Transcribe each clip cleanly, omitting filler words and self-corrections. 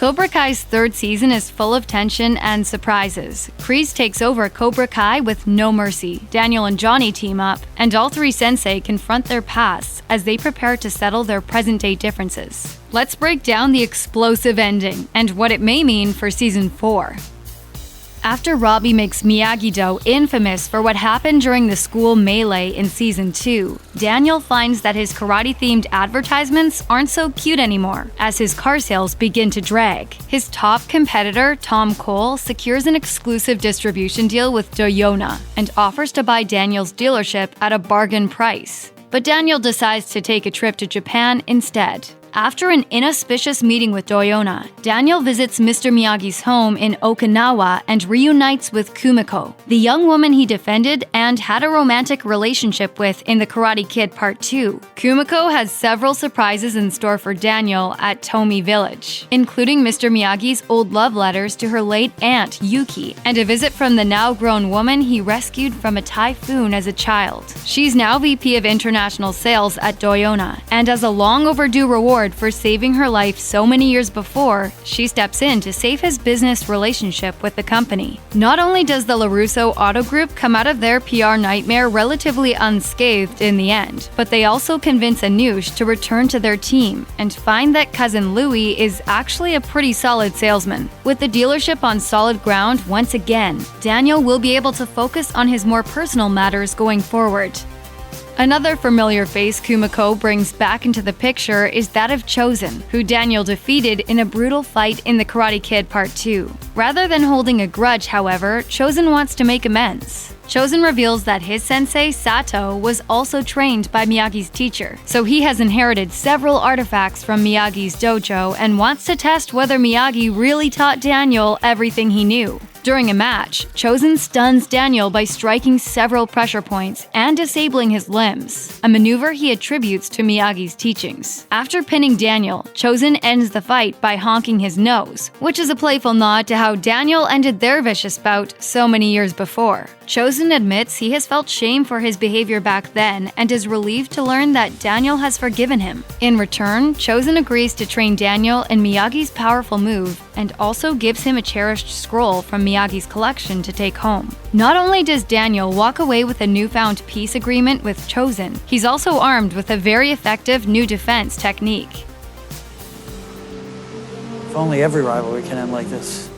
Cobra Kai's third season is full of tension and surprises. Kreese takes over Cobra Kai with no mercy. Daniel and Johnny team up, and all three sensei confront their pasts as they prepare to settle their present-day differences. Let's break down the explosive ending and what it may mean for Season 4. After Robbie makes Miyagi-Do infamous for what happened during the school melee in Season 2, Daniel finds that his karate-themed advertisements aren't so cute anymore, as his car sales begin to drag. His top competitor, Tom Cole, secures an exclusive distribution deal with Doyona and offers to buy Daniel's dealership at a bargain price. But Daniel decides to take a trip to Japan instead. After an inauspicious meeting with Doyona, Daniel visits Mr. Miyagi's home in Okinawa and reunites with Kumiko, the young woman he defended and had a romantic relationship with in The Karate Kid Part 2. Kumiko has several surprises in store for Daniel at Tomi Village, including Mr. Miyagi's old love letters to her late aunt, Yuki, and a visit from the now-grown woman he rescued from a typhoon as a child. She's now VP of International Sales at Doyona, and as a long-overdue reward for saving her life so many years before, she steps in to save his business relationship with the company. Not only does the LaRusso Auto Group come out of their PR nightmare relatively unscathed in the end, but they also convince Anush to return to their team and find that cousin Louie is actually a pretty solid salesman. With the dealership on solid ground once again, Daniel will be able to focus on his more personal matters going forward. Another familiar face Kumiko brings back into the picture is that of Chosen, who Daniel defeated in a brutal fight in The Karate Kid Part 2. Rather than holding a grudge, however, Chosen wants to make amends. Chosen reveals that his sensei, Sato, was also trained by Miyagi's teacher, so he has inherited several artifacts from Miyagi's dojo and wants to test whether Miyagi really taught Daniel everything he knew. During a match, Chosen stuns Daniel by striking several pressure points and disabling his limbs, a maneuver he attributes to Miyagi's teachings. After pinning Daniel, Chosen ends the fight by honking his nose, which is a playful nod to how Daniel ended their vicious bout so many years before. Chosen admits he has felt shame for his behavior back then and is relieved to learn that Daniel has forgiven him. In return, Chosen agrees to train Daniel in Miyagi's powerful move and also gives him a cherished scroll from Miyagi's collection to take home. Not only does Daniel walk away with a newfound peace agreement with Chosen, he's also armed with a very effective new defense technique. If only every rivalry can end like this.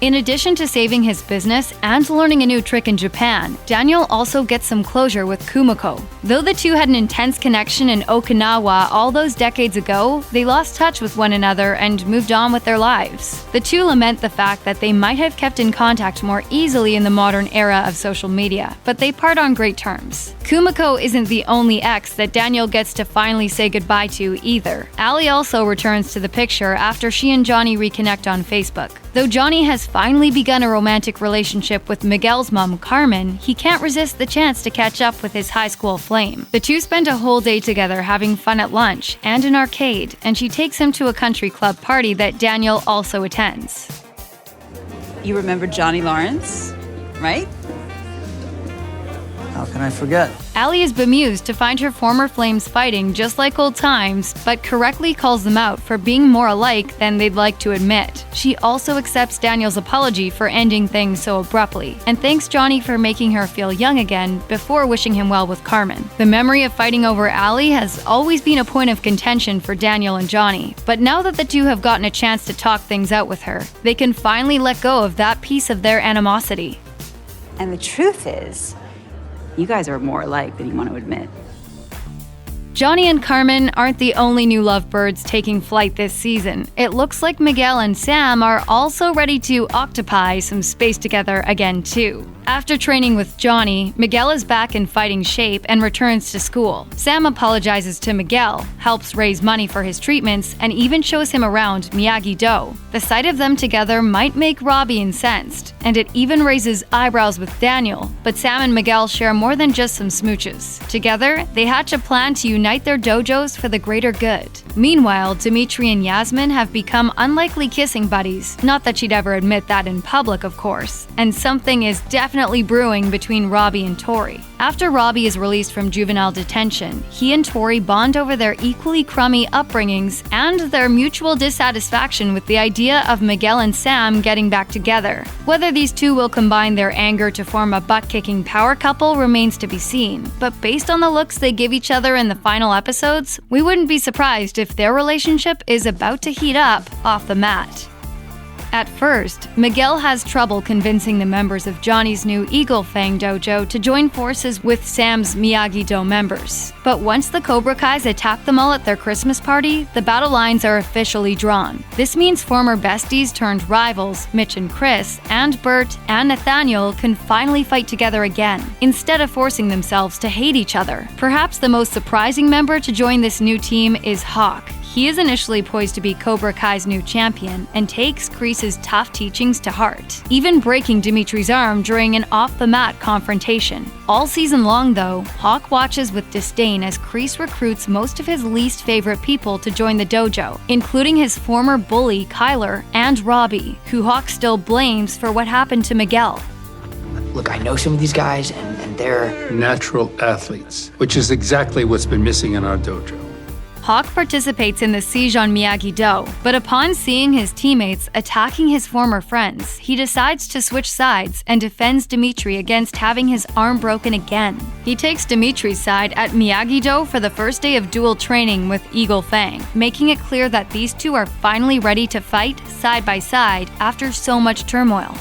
In addition to saving his business and learning a new trick in Japan, Daniel also gets some closure with Kumiko. Though the two had an intense connection in Okinawa all those decades ago, they lost touch with one another and moved on with their lives. The two lament the fact that they might have kept in contact more easily in the modern era of social media, but they part on great terms. Kumiko isn't the only ex that Daniel gets to finally say goodbye to either. Ali also returns to the picture after she and Johnny reconnect on Facebook. Though Johnny has finally begun a romantic relationship with Miguel's mom, Carmen, he can't resist the chance to catch up with his high school flame. The two spend a whole day together having fun at lunch and an arcade, and she takes him to a country club party that Daniel also attends. You remember Johnny Lawrence, right? How can I forget? Ali is bemused to find her former flames fighting just like old times, but correctly calls them out for being more alike than they'd like to admit. She also accepts Daniel's apology for ending things so abruptly, and thanks Johnny for making her feel young again before wishing him well with Carmen. The memory of fighting over Ali has always been a point of contention for Daniel and Johnny, but now that the two have gotten a chance to talk things out with her, they can finally let go of that piece of their animosity. And the truth is, you guys are more alike than you want to admit. Johnny and Carmen aren't the only new lovebirds taking flight this season. It looks like Miguel and Sam are also ready to occupy some space together again too. After training with Johnny, Miguel is back in fighting shape and returns to school. Sam apologizes to Miguel, helps raise money for his treatments, and even shows him around Miyagi-Do. The sight of them together might make Robbie incensed, and it even raises eyebrows with Daniel, but Sam and Miguel share more than just some smooches. Together, they hatch a plan to unite their dojos for the greater good. Meanwhile, Dimitri and Yasmin have become unlikely kissing buddies, not that she'd ever admit that in public, of course, and something is definitely definitely brewing between Robbie and Tori. After Robbie is released from juvenile detention, he and Tori bond over their equally crummy upbringings and their mutual dissatisfaction with the idea of Miguel and Sam getting back together. Whether these two will combine their anger to form a butt-kicking power couple remains to be seen, but based on the looks they give each other in the final episodes, we wouldn't be surprised if their relationship is about to heat up off the mat. At first, Miguel has trouble convincing the members of Johnny's new Eagle Fang dojo to join forces with Sam's Miyagi-Do members. But once the Cobra Kais attack them all at their Christmas party, the battle lines are officially drawn. This means former besties turned rivals, Mitch and Chris, and Bert and Nathaniel can finally fight together again, instead of forcing themselves to hate each other. Perhaps the most surprising member to join this new team is Honk. He is initially poised to be Cobra Kai's new champion and takes Kreese's tough teachings to heart, even breaking Dimitri's arm during an off-the-mat confrontation. All season long, though, Honk watches with disdain as Kreese recruits most of his least favorite people to join the dojo, including his former bully Kyler and Robbie, who Honk still blames for what happened to Miguel. Look, I know some of these guys, and they're natural athletes, which is exactly what's been missing in our dojo. Honk participates in the siege on Miyagi-Do, but upon seeing his teammates attacking his former friends, he decides to switch sides and defends Dimitri against having his arm broken again. He takes Dimitri's side at Miyagi-Do for the first day of dual training with Eagle Fang, making it clear that these two are finally ready to fight side by side after so much turmoil.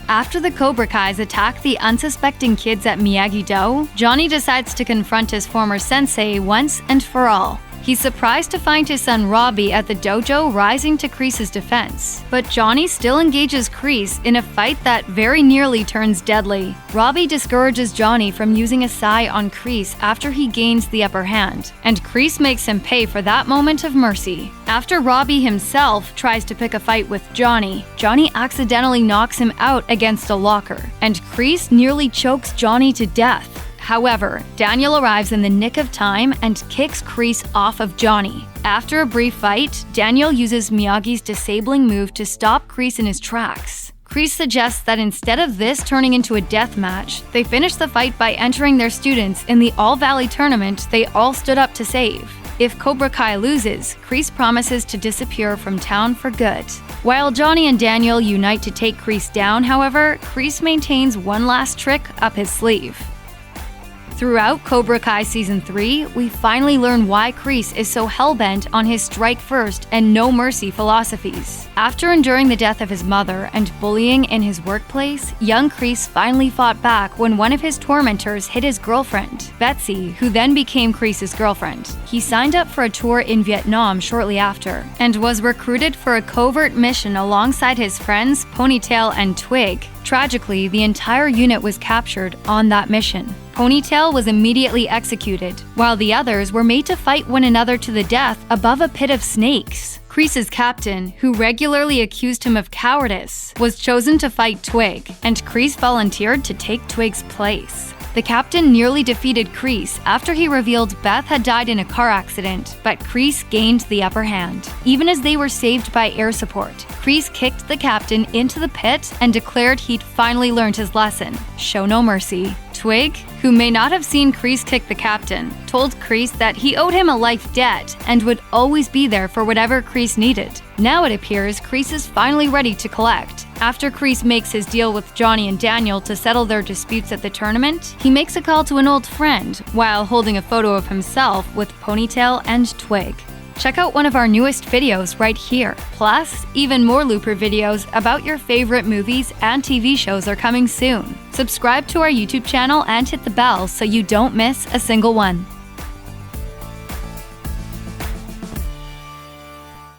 After the Cobra Kais attack the unsuspecting kids at Miyagi-Do, Johnny decides to confront his former sensei once and for all. He's surprised to find his son Robbie at the dojo rising to Kreese's defense. But Johnny still engages Kreese in a fight that very nearly turns deadly. Robbie discourages Johnny from using a sai on Kreese after he gains the upper hand, and Kreese makes him pay for that moment of mercy. After Robbie himself tries to pick a fight with Johnny, Johnny accidentally knocks him out against a locker, and Kreese nearly chokes Johnny to death. However, Daniel arrives in the nick of time and kicks Kreese off of Johnny. After a brief fight, Daniel uses Miyagi's disabling move to stop Kreese in his tracks. Kreese suggests that instead of this turning into a death match, they finish the fight by entering their students in the All-Valley tournament they all stood up to save. If Cobra Kai loses, Kreese promises to disappear from town for good. While Johnny and Daniel unite to take Kreese down, however, Kreese maintains one last trick up his sleeve. Throughout Cobra Kai Season 3, we finally learn why Kreese is so hell-bent on his strike-first and no-mercy philosophies. After enduring the death of his mother and bullying in his workplace, young Kreese finally fought back when one of his tormentors hit his girlfriend, Betsy, who then became Kreese's girlfriend. He signed up for a tour in Vietnam shortly after, and was recruited for a covert mission alongside his friends Ponytail and Twig. Tragically, the entire unit was captured on that mission. Ponytail was immediately executed, while the others were made to fight one another to the death above a pit of snakes. Kreese's captain, who regularly accused him of cowardice, was chosen to fight Twig, and Kreese volunteered to take Twig's place. The captain nearly defeated Kreese after he revealed Beth had died in a car accident, but Kreese gained the upper hand. Even as they were saved by air support, Kreese kicked the captain into the pit and declared he'd finally learned his lesson: show no mercy. Twig, who may not have seen Kreese kick the captain, told Kreese that he owed him a life debt and would always be there for whatever Kreese needed. Now it appears Kreese is finally ready to collect. After Kreese makes his deal with Johnny and Daniel to settle their disputes at the tournament, he makes a call to an old friend while holding a photo of himself with Ponytail and Twig. Check out one of our newest videos right here. Plus, even more Looper videos about your favorite movies and TV shows are coming soon. Subscribe to our YouTube channel and hit the bell so you don't miss a single one.